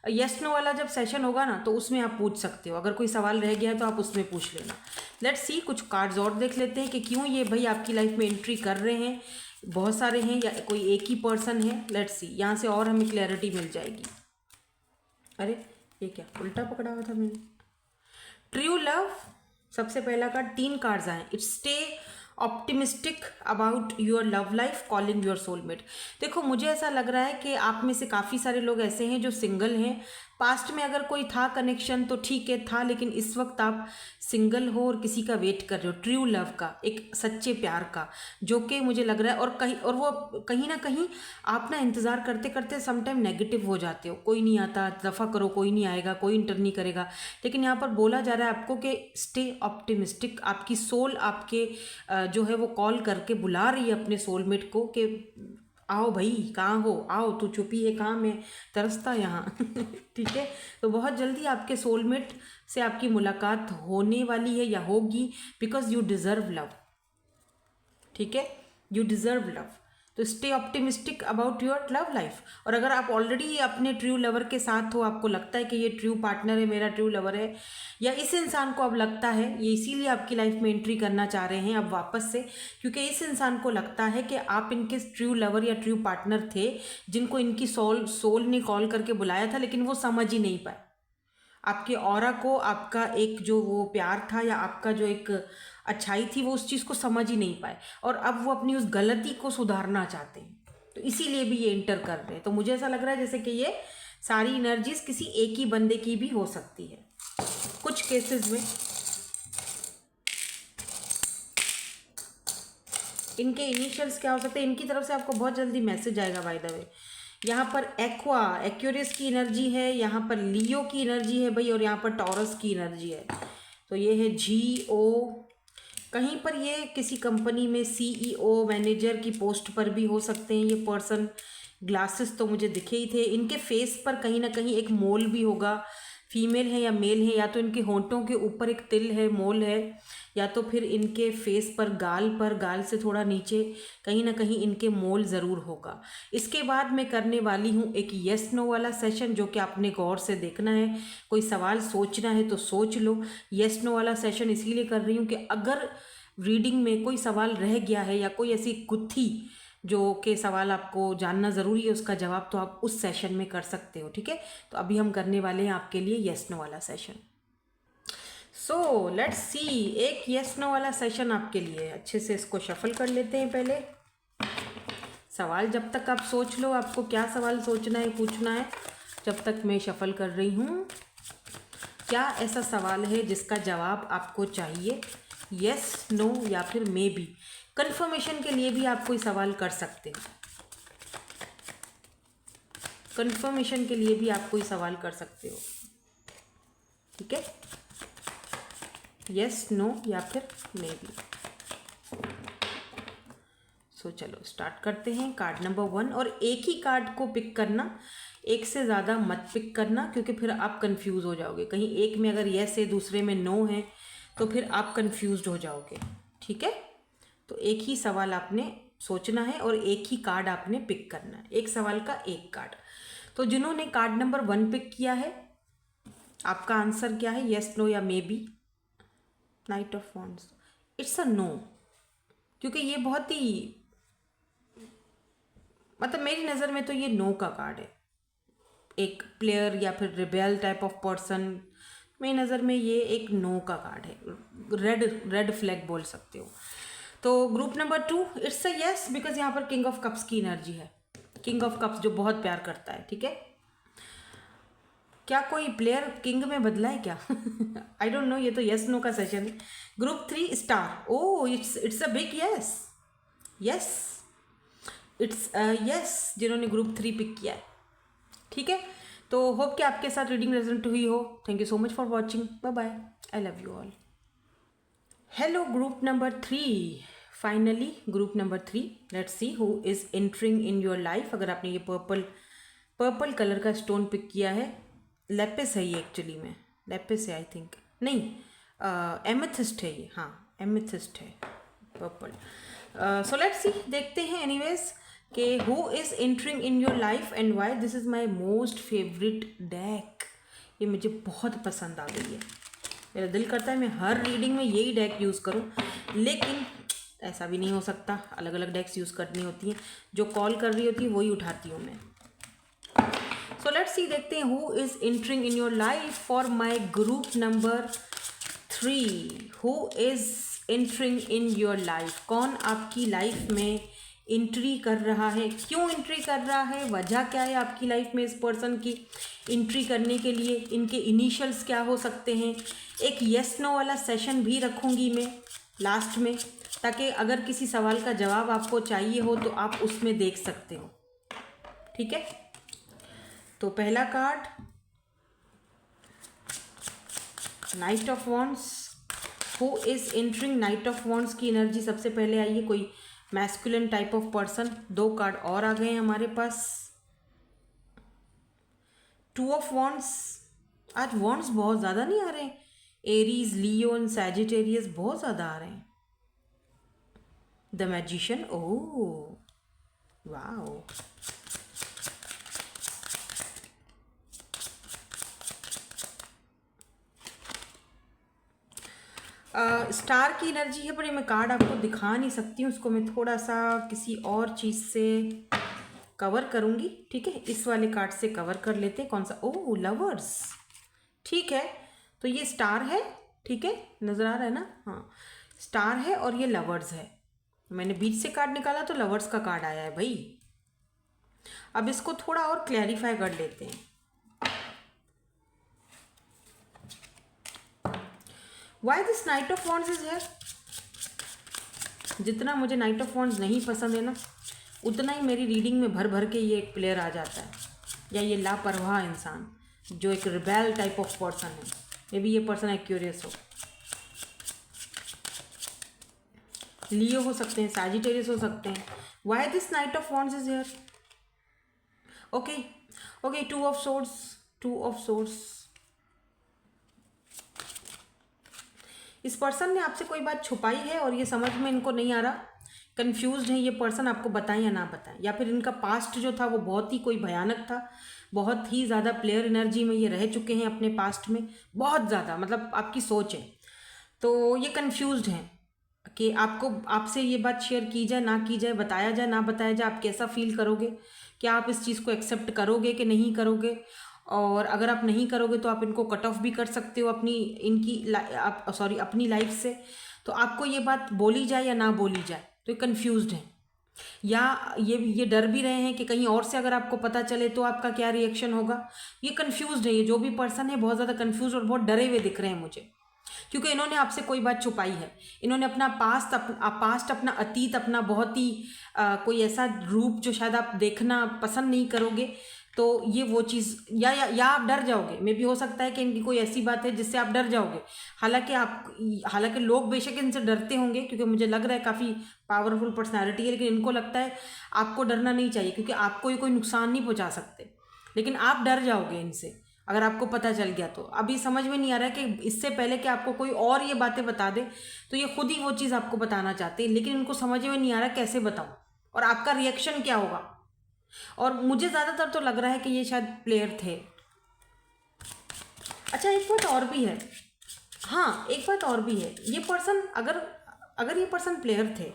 यस नो वाला जब सेशन होगा ना, तो उसमें आप पूछ सकते हो, अगर कोई सवाल रह गया है तो आप उसमें पूछ लेना। लेट्स सी, कुछ कार्ड्स और देख लेते हैं कि क्यों ये भाई आपकी लाइफ में एंट्री कर रहे हैं। बहुत सारे हैं या कोई एक ही पर्सन है, लेट्स सी, यहाँ से और हमें क्लैरिटी मिल जाएगी। अरे ये क्या उल्टा पकड़ा हुआ था मैंने। ट्रू लव, सबसे पहला कार्ड, 3 कार्ड्स आए, it's stay optimistic about your love life, calling your soulmate. देखो मुझे ऐसा लग रहा है कि आप में से काफ़ी सारे लोग ऐसे हैं जो सिंगल हैं। पास्ट में अगर कोई था कनेक्शन तो ठीक है था, लेकिन इस वक्त आप सिंगल हो और किसी का वेट कर रहे हो, ट्रू लव का, एक सच्चे प्यार का, जो कि मुझे लग रहा है। और वो कहीं ना कहीं आप ना इंतज़ार करते करते समटाइम नेगेटिव हो जाते हो, कोई नहीं आता, दफ़ा करो, कोई नहीं आएगा, कोई इंटर नहीं करेगा। लेकिन यहाँ पर बोला जा रहा है आपको कि स्टे ऑप्टिमिस्टिक। आपकी सोल आपके जो है वो कॉल करके बुला रही है अपने सोलमेट को कि आओ भाई, कहाँ हो, आओ, तू छुपी है कहाँ, मैं तरसता यहाँ ठीक है। तो बहुत जल्दी आपके सोलमेट से आपकी मुलाकात होने वाली है या होगी, बिकॉज यू डिज़र्व लव, ठीक है। You deserve love. तो stay optimistic about your love life. और अगर आप ऑलरेडी अपने ट्रू लवर के साथ हो, आपको लगता है कि ये ट्रू पार्टनर है, मेरा ट्रू लवर है, या इस इंसान को अब लगता है ये इसीलिए आपकी लाइफ में एंट्री करना चाह रहे हैं अब वापस से, क्योंकि इस इंसान को लगता है कि आप इनके ट्रू लवर या ट्रू पार्टनर थे जिनको इनकी सोल ने कॉल करके बुलाया था, लेकिन वो समझ ही नहीं पाए आपके ऑरा को, आपका एक जो वो प्यार था या आपका जो एक अच्छाई थी, वो उस चीज़ को समझ ही नहीं पाए और अब वो अपनी उस गलती को सुधारना चाहते हैं, तो इसीलिए भी ये इंटर कर रहे हैं। तो मुझे ऐसा लग रहा है जैसे कि ये सारी एनर्जीज किसी एक ही बंदे की भी हो सकती है कुछ केसेस में। इनके इनिशियल्स क्या हो सकते हैं, इनकी तरफ से आपको बहुत जल्दी मैसेज आएगा बाय द वे। यहाँ पर एक्वेरियस की एनर्जी है, यहाँ पर लियो की एनर्जी है भाई, और यहाँ पर टॉरस की एनर्जी है। तो ये है GO, कहीं पर ये किसी कंपनी में CEO मैनेजर की पोस्ट पर भी हो सकते हैं ये पर्सन। ग्लासेस तो मुझे दिखे ही थे। इनके फेस पर कहीं ना कहीं एक मोल भी होगा, फीमेल है या मेल है, या तो इनके होंठों के ऊपर एक तिल है, मोल है, या तो फिर इनके फेस पर गाल से थोड़ा नीचे कहीं ना कहीं इनके मोल ज़रूर होगा। इसके बाद मैं करने वाली हूँ एक येस नो वाला सेशन, जो कि आपने गौर से देखना है। कोई सवाल सोचना है तो सोच लो। येस नो वाला सेशन इसीलिए कर रही हूँ कि अगर रीडिंग में कोई सवाल रह गया है या कोई ऐसी गुत्थी जो कि सवाल आपको जानना ज़रूरी है उसका जवाब, तो आप उस सेशन में कर सकते हो, ठीक है। तो अभी हम करने वाले हैं आपके लिए येस नो वाला सेशन। सो लेट्स सी, एक येस नो वाला सेशन आपके लिए। अच्छे से इसको शफल कर लेते हैं पहले। सवाल जब तक आप सोच लो आपको क्या सवाल सोचना है, पूछना है, जब तक मैं शफल कर रही हूँ। क्या ऐसा सवाल है जिसका जवाब आपको चाहिए, येस नो या फिर मे बी। कंफर्मेशन के लिए भी आप कोई सवाल कर सकते हो, कंफर्मेशन के लिए भी आप कोई सवाल कर सकते हो, ठीक है। यस नो या फिर मे बी। सो चलो स्टार्ट करते हैं। कार्ड नंबर 1, और एक ही कार्ड को पिक करना, एक से ज़्यादा मत पिक करना, क्योंकि फिर आप कंफ्यूज हो जाओगे। कहीं एक में अगर यस है दूसरे में नो है तो फिर आप कंफ्यूज हो जाओगे, ठीक है। तो एक ही सवाल आपने सोचना है और एक ही कार्ड आपने पिक करना है, एक सवाल का एक कार्ड। तो जिन्होंने कार्ड नंबर 1 पिक किया है, आपका आंसर क्या है, यस नो या maybe. Knight of wands, it's a no, क्योंकि ये बहुत ही, मतलब मेरी नज़र में तो ये नो का कार्ड है। एक प्लेयर या फिर रिबेल टाइप ऑफ पर्सन, मेरी नज़र में ये एक नो का कार्ड है, रेड फ्लैग बोल सकते हो। तो group number 2, it's a yes, because यहाँ पर किंग ऑफ कप्स की एनर्जी है। किंग ऑफ कप्स जो बहुत प्यार करता है, ठीक है। क्या कोई प्लेयर किंग में बदला है क्या? आई डोंट नो, ये तो यस नो का सेशन है। Group 3 star, oh it's a big yes, yes it's yes, जिन्होंने ग्रुप 3 पिक किया है, ठीक है। तो होप कि आपके साथ रीडिंग रेजोनेट हुई हो। Thank you so much for watching, bye bye, I love you all. Hello group number 3, finally group number 3, let's see who is entering in your life. अगर आपने ये पर्पल कलर का stone pick किया है, lapis है ये, actually में lapis है आई थिंक, नहीं एमेथिस्ट है ये, हाँ एमेथिस्ट है पर्पल। सो लेट्स सी, देखते हैं एनीवेज कि who is entering in your life and why. This is my most favourite deck, ये मुझे बहुत पसंद आ गई है। मेरा दिल करता है मैं हर रीडिंग में यही डेक यूज़ करूं, लेकिन ऐसा भी नहीं हो सकता, अलग अलग डेक्स यूज़ करनी होती हैं, जो कॉल कर रही होती है वही उठाती हूँ मैं। सो लेट्स सी, देखते हैं who is entering in your life for my group number 3। Who is entering in your life, कौन आपकी लाइफ में एंट्री कर रहा है, क्यों एंट्री कर रहा है, वजह क्या है आपकी लाइफ में इस पर्सन की एंट्री करने के लिए, इनके इनिशियल्स क्या हो सकते हैं। एक येस नो वाला सेशन भी रखूँगी मैं लास्ट में, ताकि अगर किसी सवाल का जवाब आपको चाहिए हो तो आप उसमें देख सकते हो, ठीक है। तो पहला card night of wands, who is entering, night of wands की एनर्जी सबसे पहले आई है, कोई masculine type of person. 2 card और आ गए हैं हमारे पास। 2 ऑफ वॉन्ड्स, आज वॉन्ड्स बहुत ज़्यादा नहीं आ रहे हैं, एरीज, लियो एंड सैजिटेरियस बहुत ज़्यादा आ रहे हैं। The magician, oh wow. Star की एनर्जी है, पर ये मैं कार्ड आपको दिखा नहीं सकती हूँ, उसको मैं थोड़ा सा किसी और चीज़ से कवर करूँगी, ठीक है। इस वाले कार्ड से कवर कर लेते हैं। कौन सा? ओह लवर्स, ठीक है। तो ये स्टार है, ठीक है, नज़र आ रहा है ना? हाँ, स्टार है और ये लवर्स है। मैंने बीच से कार्ड निकाला तो लवर्स का कार्ड आया है भाई। अब इसको थोड़ा और क्लैरिफाई कर लेते हैं। Why this night of wands is है? जितना मुझे नाइट ऑफ वॉन्ड्स नहीं पसंद है ना, उतना ही मेरी रीडिंग में भर भर के ये एक प्लेयर आ जाता है, या ये लापरवाह इंसान जो एक रिबेल टाइप ऑफ पर्सन है। मे बी ये पर्सन एक्यूरियस हो, लियो हो सकते हैं, सैजिटेरियस हो सकते हैं। Why this night of wands is here? Okay okay, two of swords, two of swords. इस पर्सन ने आपसे कोई बात छुपाई है और ये समझ में इनको नहीं आ रहा, कंफ्यूज्ड है ये पर्सन, आपको बताएं या ना बताएं। या फिर इनका पास्ट जो था वो बहुत ही कोई भयानक था, बहुत ही ज़्यादा प्लेयर एनर्जी में ये रह चुके हैं अपने पास्ट में, बहुत ज़्यादा, मतलब आपकी सोच है। तो ये कंफ्यूज्ड हैं कि आपको, आपसे ये बात शेयर की जाए ना की जाए, बताया जाए ना बताया जाए, आप कैसा फील करोगे, क्या आप इस चीज़ को एक्सेप्ट करोगे कि नहीं करोगे। और अगर आप नहीं करोगे तो आप इनको कट ऑफ भी कर सकते हो अपनी, आप सॉरी अपनी लाइफ से। तो आपको ये बात बोली जाए या ना बोली जाए, तो ये कन्फ्यूज्ड हैं, या ये डर भी रहे हैं कि कहीं और से अगर आपको पता चले तो आपका क्या रिएक्शन होगा। ये कन्फ्यूज्ड है, ये जो भी पर्सन है बहुत ज़्यादा कन्फ्यूज और बहुत डरे हुए दिख रहे हैं मुझे, क्योंकि इन्होंने आपसे कोई बात छुपाई है। इन्होंने अपना पास्ट, अपना अतीत, अपना बहुत ही कोई ऐसा रूप जो शायद आप देखना पसंद नहीं करोगे। तो ये वो चीज़, या आप डर जाओगे, मे भी हो सकता है कि इनकी कोई ऐसी बात है जिससे आप डर जाओगे। हालांकि लोग बेशक इनसे डरते होंगे, क्योंकि मुझे लग रहा है काफ़ी पावरफुल पर्सनैलिटी है, लेकिन इनको लगता है आपको डरना नहीं चाहिए, क्योंकि आपको ये कोई नुकसान नहीं पहुँचा सकते। लेकिन आप डर जाओगे इनसे अगर आपको पता चल गया तो। अभी समझ में नहीं आ रहा है कि इससे पहले कि आपको कोई और ये बातें बता दे, तो ये खुद ही वो चीज़ आपको बताना चाहते हैं, लेकिन इनको समझ में नहीं आ रहा कैसे बताऊं और आपका रिएक्शन क्या होगा। और मुझे ज़्यादातर तो लग रहा है कि ये शायद प्लेयर थे। अच्छा, एक बात और भी है, हाँ एक बात और भी है, ये पर्सन अगर ये पर्सन प्लेयर थे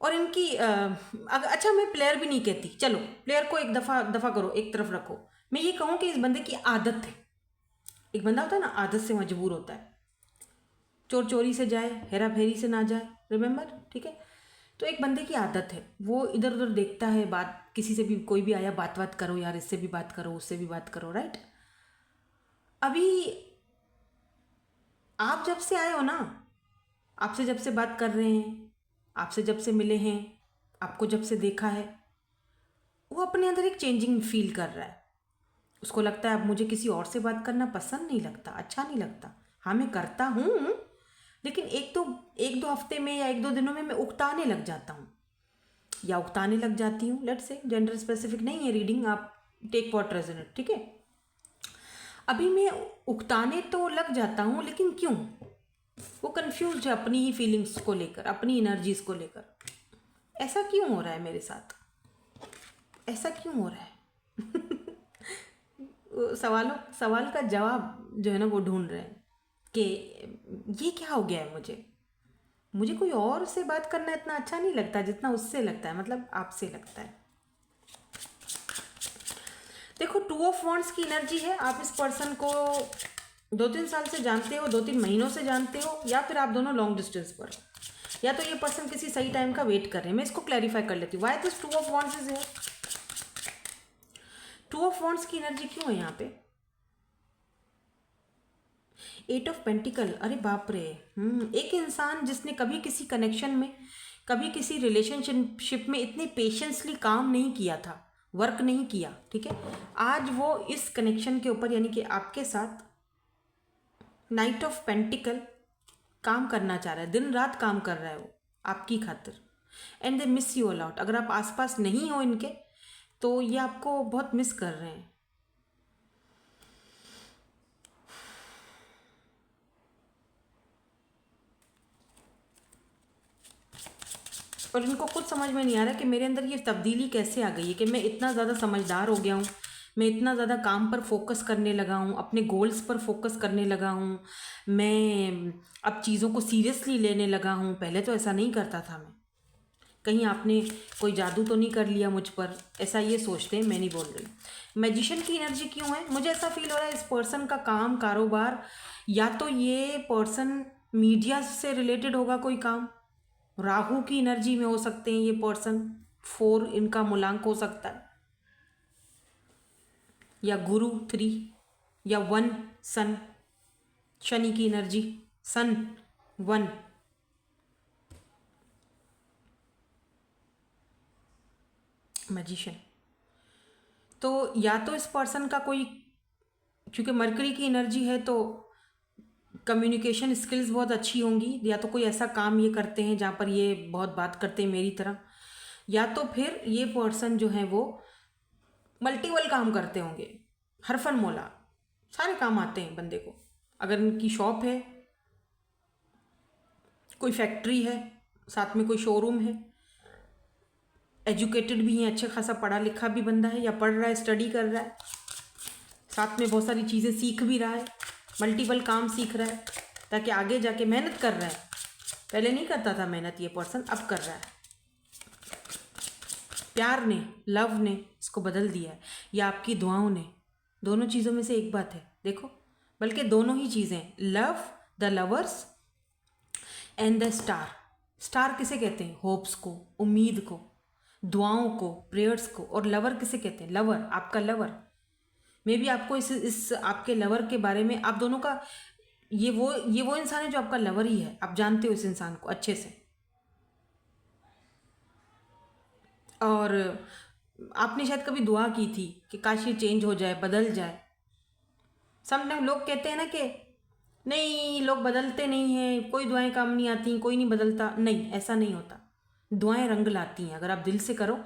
और इनकी अच्छा मैं प्लेयर भी नहीं कहती, चलो प्लेयर को एक दफ़ा करो, एक तरफ रखो। मैं ये कहूँ कि इस बंदे की आदत है, एक बंदा होता है ना आदत से मजबूर होता है, चोर चोरी से जाए हेरा फेरी से ना जाए, रिमेंबर, ठीक है। तो एक बंदे की आदत है, वो इधर उधर देखता है, बात किसी से भी, कोई भी आया बात करो यार, इससे भी बात करो उससे भी बात करो, राइट। अभी आप जब से आए हो ना, आपसे जब से बात कर रहे हैं, आपसे जब से मिले हैं, आपको जब से देखा है, वो अपने अंदर एक चेंजिंग फील कर रहा है। उसको लगता है अब मुझे किसी और से बात करना पसंद नहीं लगता, अच्छा नहीं लगता। हाँ मैं करता हूँ, लेकिन एक दो हफ्ते में या एक दो दिनों में मैं उकताने लग जाता हूँ या उकताने लग जाती हूँ। लेट्स से जेंडर स्पेसिफिक नहीं है रीडिंग, आप टेक व्हाट रेजोनेट, ठीक है। अभी मैं उकताने तो लग जाता हूँ, लेकिन क्यों? वो कंफ्यूज है अपनी ही फीलिंग्स को लेकर, अपनी एनर्जीज को लेकर। ऐसा क्यों हो रहा है मेरे साथ, ऐसा क्यों हो रहा है? सवाल का जवाब जो है ना वो ढूंढ रहे हैं कि ये क्या हो गया है। मुझे कोई और से बात करना इतना अच्छा नहीं लगता जितना उससे लगता है, मतलब आपसे लगता है। देखो, 2 ऑफ वॉन्ड्स की एनर्जी है। आप इस पर्सन को 2-3 साल से जानते हो, 2-3 महीनों से जानते हो, या फिर आप दोनों लॉन्ग डिस्टेंस पर हो, या तो ये पर्सन किसी सही टाइम का वेट कर रहे हैं। मैं इसको क्लैरिफाई कर लेती हूँ। Why this 2 of wands is है? 2 ऑफ वॉन्ड्स की एनर्जी क्यों है यहाँ पे? 8 ऑफ पेंटिकल, अरे बाप रे। एक इंसान जिसने कभी किसी कनेक्शन में, कभी किसी रिलेशनशिप में इतने पेशेंसली काम नहीं किया था, वर्क नहीं किया, ठीक है, आज वो इस कनेक्शन के ऊपर, यानी कि आपके साथ नाइट ऑफ पेंटिकल काम करना चाह रहा है, दिन रात काम कर रहा है वो आपकी खातिर। And they miss you a lot. अगर आप आसपास नहीं हो इनके तो ये आपको बहुत मिस कर रहे हैं। और इनको खुद समझ में नहीं आ रहा कि मेरे अंदर ये तब्दीली कैसे आ गई है कि मैं इतना ज़्यादा समझदार हो गया हूँ, मैं इतना ज़्यादा काम पर फोकस करने लगा हूँ, अपने गोल्स पर फोकस करने लगा हूँ, मैं अब चीज़ों को सीरियसली लेने लगा हूँ। पहले तो ऐसा नहीं करता था मैं। कहीं आपने कोई जादू तो नहीं कर लिया मुझ पर, ऐसा ये सोचते हैं, मैं नहीं बोल रही। मैजिशियन की एनर्जी क्यों है? मुझे ऐसा फील हो रहा है इस पर्सन का काम कारोबार, या तो ये पर्सन मीडिया से रिलेटेड होगा कोई काम, राहु की एनर्जी में हो सकते हैं ये पर्सन, 4 इनका मूलांक हो सकता है, या गुरु 3, या 1 सन, शनि की एनर्जी, सन 1। मैजिशियन तो या तो इस पर्सन का कोई, क्योंकि मरकरी की एनर्जी है तो कम्युनिकेशन स्किल्स बहुत अच्छी होंगी, या तो कोई ऐसा काम ये करते हैं जहाँ पर ये बहुत बात करते हैं मेरी तरह, या तो फिर ये पर्सन जो है वो मल्टीपल काम करते होंगे, हरफन मौला सारे काम आते हैं बंदे को। अगर इनकी शॉप है, कोई फैक्ट्री है, साथ में कोई शोरूम है, एजुकेटेड भी है, अच्छा खासा पढ़ा लिखा भी बंदा है, या पढ़ रहा है, स्टडी कर रहा है, साथ में बहुत सारी चीज़ें सीख भी रहा है, मल्टीपल काम सीख रहा है ताकि आगे जाके मेहनत कर रहा है। पहले नहीं करता था मेहनत ये पर्सन, अब कर रहा है। प्यार ने, लव ने इसको बदल दिया है, या आपकी दुआओं ने। दोनों चीज़ों में से एक बात है, देखो, बल्कि दोनों ही चीज़ें, love, the lovers and the star. Star किसे कहते हैं? होप्स को, उम्मीद को, दुआओं को, प्रेयर्स को। और लवर किसे कहते हैं? लवर, आपका लवर। मे भी आपको इस आपके लवर के बारे में, आप दोनों का ये वो इंसान है जो आपका लवर ही है, आप जानते हो इस इंसान को अच्छे से। और आपने शायद कभी दुआ की थी कि काश ये चेंज हो जाए, बदल जाए। समटाइम लोग कहते हैं ना कि नहीं, लोग बदलते नहीं हैं, कोई दुआएं काम नहीं आती, कोई नहीं बदलता। नहीं, ऐसा नहीं होता। दुआएं रंग लाती हैं, अगर आप दिल से करो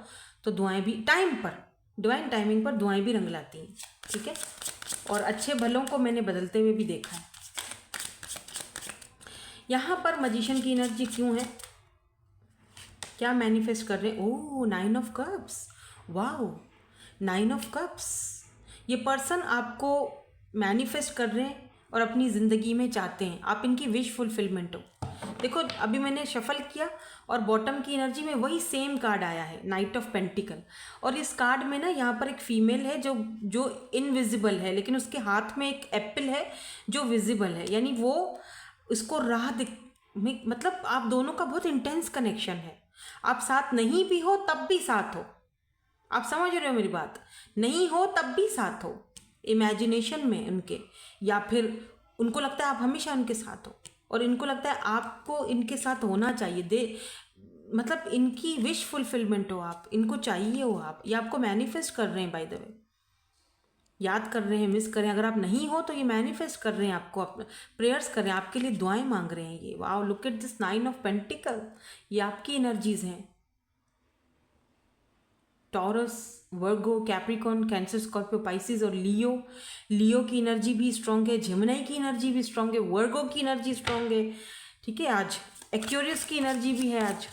तो दुआएं भी टाइम पर, डिवाइन टाइमिंग पर दुआएं भी रंग लाती हैं, ठीक है। और अच्छे भलों को मैंने बदलते हुए भी देखा है। यहाँ पर मैजिशियन की एनर्जी क्यों है? क्या मैनिफेस्ट कर रहे हैं? ओह, 9 of cups, wow, 9 of cups. ये पर्सन आपको मैनिफेस्ट कर रहे हैं और अपनी ज़िंदगी में चाहते हैं आप इनकी विश फुलफिलमेंट हो। देखो, अभी मैंने शफल किया और बॉटम की एनर्जी में वही सेम कार्ड आया है, नाइट ऑफ पेंटिकल। और इस कार्ड में ना यहाँ पर एक फीमेल है जो इनविजिबल है, लेकिन उसके हाथ में एक एप्पल है जो विजिबल है, यानी वो उसको मतलब आप दोनों का बहुत इंटेंस कनेक्शन है। आप साथ नहीं भी हो तब भी साथ हो, आप समझ रहे हो मेरी बात? नहीं हो तब भी साथ हो, इमेजिनेशन में उनके, या फिर उनको लगता है आप हमेशा उनके साथ हो, और इनको लगता है आपको इनके साथ होना चाहिए। मतलब इनकी विश फुलफिलमेंट हो आप, इनको चाहिए हो आप, ये आपको मैनिफेस्ट कर रहे हैं, बाय द वे, याद कर रहे हैं, मिस कर रहे हैं। अगर आप नहीं हो तो ये मैनिफेस्ट कर रहे हैं आपको, अपने प्रेयर्स कर रहे हैं, आपके लिए दुआएं मांग रहे हैं। ये wow, look at this 9 of pentacle. ये आपकी एनर्जीज हैं। टॉरस, वर्गो, कैप्रिकॉन, कैंसर, स्कॉर्पियो, पाइसिस और लियो। लियो की एनर्जी भी स्ट्रांग है, जेमिनी की एनर्जी भी स्ट्रांग है, वर्गो की एनर्जी स्ट्रांग है, ठीक है। आज एक्वेरियस की एनर्जी भी है आज।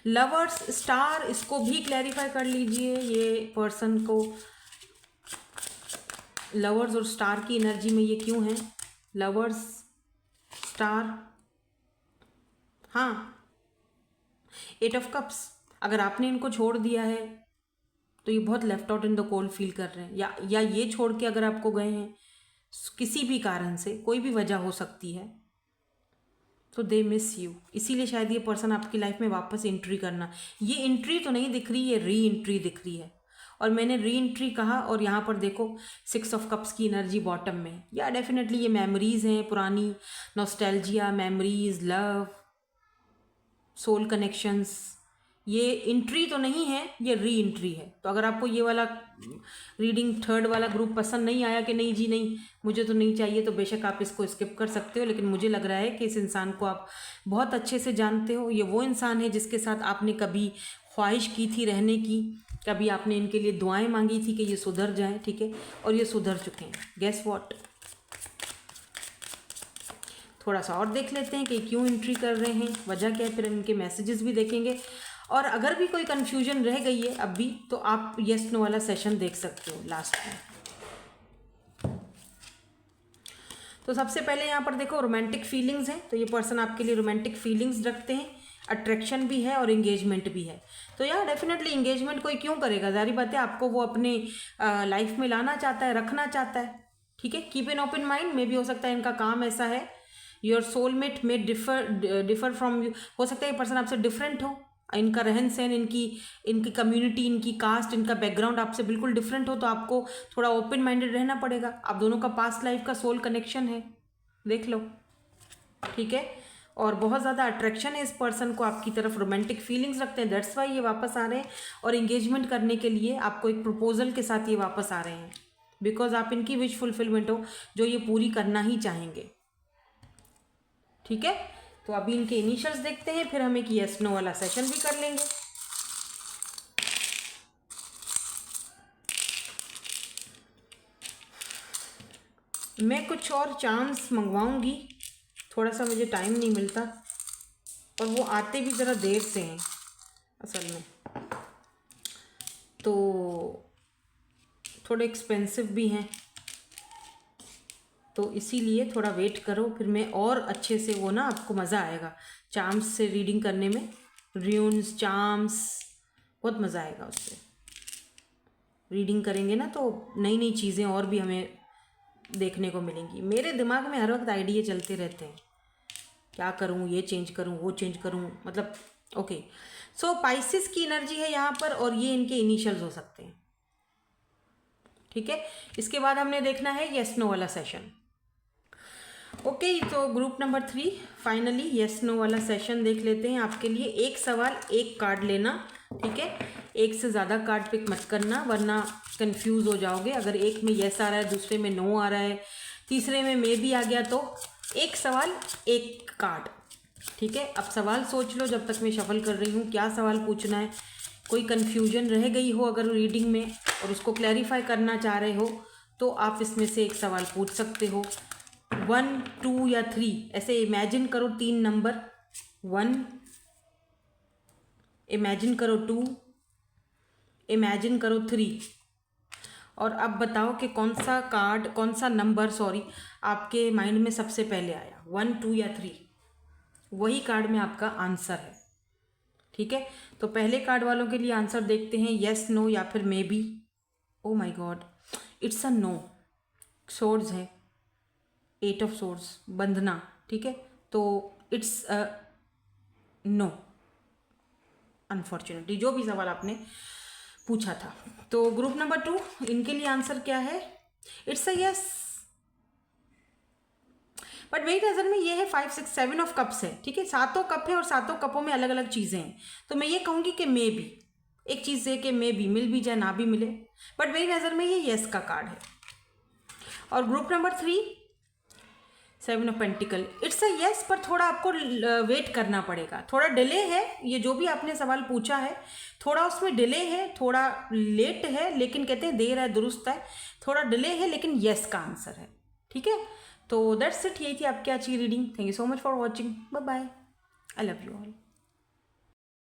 लवर्स, स्टार, इसको भी क्लैरिफाई कर लीजिए। ये पर्सन को लवर्स और स्टार की एनर्जी में ये क्यों है? लवर्स, स्टार, हाँ, 8 ऑफ कप्स। अगर आपने इनको छोड़ दिया है तो ये बहुत left out in the cold feel कर रहे हैं, या ये छोड़ के अगर आपको गए हैं किसी भी कारण से, कोई भी वजह हो सकती है, तो दे मिस यू। इसीलिए शायद ये पर्सन आपकी लाइफ में वापस एंट्री करना, ये एंट्री तो नहीं दिख रही, ये री एंट्री दिख रही है। और मैंने री एंट्री कहा, और यहाँ पर देखो 6 ऑफ कप्स की एनर्जी बॉटम में, या डेफिनेटली ये मेमोरीज हैं, पुरानी nostalgia, memories, love, soul connections. ये एंट्री तो नहीं है, ये री एंट्री है। तो अगर आपको ये वाला रीडिंग, 3rd वाला ग्रुप पसंद नहीं आया कि नहीं जी नहीं मुझे तो नहीं चाहिए, तो बेशक आप इसको स्किप कर सकते हो। लेकिन मुझे लग रहा है कि इस इंसान को आप बहुत अच्छे से जानते हो। ये वो इंसान है जिसके साथ आपने कभी ख्वाहिश की थी रहने की, कभी आपने इनके लिए दुआएं मांगी थी कि ये सुधर जाए, ठीक है, और ये सुधर चुके हैं। Guess what? थोड़ा सा और देख लेते हैं कि क्यों एंट्री कर रहे हैं, वजह क्या है, फिर इनके मैसेजेस भी देखेंगे। और अगर भी कोई कन्फ्यूजन रह गई है अब भी, तो आप येस नो वाला सेशन देख सकते हो लास्ट में। तो सबसे पहले यहाँ पर देखो रोमांटिक फीलिंग्स हैं, तो ये पर्सन आपके लिए रोमांटिक फीलिंग्स रखते हैं, अट्रैक्शन भी है और एंगेजमेंट भी है। तो यार डेफिनेटली एंगेजमेंट कोई क्यों करेगा, जारी बात है आपको वो अपने लाइफ में लाना चाहता है, रखना चाहता है। ठीक है, कीप एन ओपन माइंड, में भी हो सकता है इनका काम ऐसा है। योर सोलमेट में डिफर फ्रॉम यू, हो सकता है ये पर्सन आपसे डिफरेंट हो, इनका रहन सहन, इनकी कम्युनिटी, इनकी कास्ट, इनका बैकग्राउंड आपसे बिल्कुल डिफरेंट हो, तो आपको थोड़ा ओपन माइंडेड रहना पड़ेगा। आप दोनों का पास्ट लाइफ का सोल कनेक्शन है, देख लो। ठीक है, और बहुत ज़्यादा अट्रैक्शन है इस पर्सन को आपकी तरफ, रोमांटिक फीलिंग्स रखते हैं, दैट्स वाई ये वापस आ रहे हैं। और एंगेजमेंट करने के लिए आपको एक प्रपोजल के साथ ये वापस आ रहे हैं, बिकॉज आप इनकी विश फुलफिलमेंट हो जो ये पूरी करना ही चाहेंगे। ठीक है, तो अभी इनके इनिशियल्स देखते हैं, फिर हम एक येस नो वाला सेशन भी कर लेंगे। मैं कुछ और चांस मंगवाऊंगी, थोड़ा सा मुझे टाइम नहीं मिलता, और वो आते भी ज़रा देर से हैं असल में, तो थोड़े एक्सपेंसिव भी हैं, तो इसीलिए थोड़ा वेट करो, फिर मैं और अच्छे से वो ना आपको मज़ा आएगा चार्म्स से रीडिंग करने में, र्यून्स, चार्म्स, बहुत मज़ा आएगा उससे। रीडिंग करेंगे ना तो नई नई चीज़ें और भी हमें देखने को मिलेंगी। मेरे दिमाग में हर वक्त आइडिया चलते रहते हैं, क्या करूँ, ये चेंज करूँ, वो चेंज करूँ, मतलब ओके। सो पाइसिस की एनर्जी है यहाँ पर, और ये इनके इनिशियल्स हो सकते हैं। ठीक है, इसके बाद हमने देखना है येस नो वाला सेशन। ओके, तो group number 3 finally yes no वाला सेशन देख लेते हैं आपके लिए। एक सवाल एक कार्ड लेना, ठीक है, एक से ज़्यादा कार्ड पिक मत करना वरना कंफ्यूज हो जाओगे। अगर एक में येस आ रहा है, दूसरे में नो आ रहा है, तीसरे में मे भी आ गया, तो एक सवाल एक कार्ड। ठीक है, अब सवाल सोच लो जब तक मैं शफल कर रही हूँ, क्या सवाल पूछना है। कोई कन्फ्यूजन रह गई हो अगर रीडिंग में और उसको क्लैरिफाई करना चाह रहे हो, तो आप इसमें से एक सवाल पूछ सकते हो। 1, 2 या 3 ऐसे इमेजिन करो, 3 नंबर, 1 इमेजिन करो, 2 इमेजिन करो, 3, और अब बताओ कि कौन सा कार्ड, कौन सा नंबर सॉरी आपके माइंड में सबसे पहले आया, 1, 2 या 3, वही कार्ड में आपका आंसर है। ठीक है, तो पहले कार्ड वालों के लिए आंसर देखते हैं, येस, नो या फिर maybe. Oh my god, it's a no, swords है, 8 ऑफ सोर्ड्स, बंधना। ठीक है, तो इट्स अ नो अनफॉर्चुनेटली, जो भी सवाल आपने पूछा था। तो ग्रुप नंबर 2 इनके लिए आंसर क्या है, इट्स अ यस। बट मेरी नज़र में ये है 5, 6, 7 ऑफ कप्स है। ठीक है, 7 कप है और 7 कपों में अलग अलग चीज़ें हैं, तो मैं ये कहूँगी कि मे बी एक चीज़ है कि मे बी मिल भी जाए ना भी मिले, बट मेरी नज़र में ये येस का कार्ड है। और group number 3 7 of pentacle, it's a yes, पर थोड़ा आपको वेट करना पड़ेगा, थोड़ा डिले है। ये जो भी आपने सवाल पूछा है थोड़ा उसमें डिले है, थोड़ा लेट है, लेकिन कहते हैं देर है दुरुस्त है, थोड़ा डिले है लेकिन येस का आंसर है। ठीक है, तो दैट्स इट, यही थी आपकी आज की reading. Thank you so much for watching, bye bye, I love you all.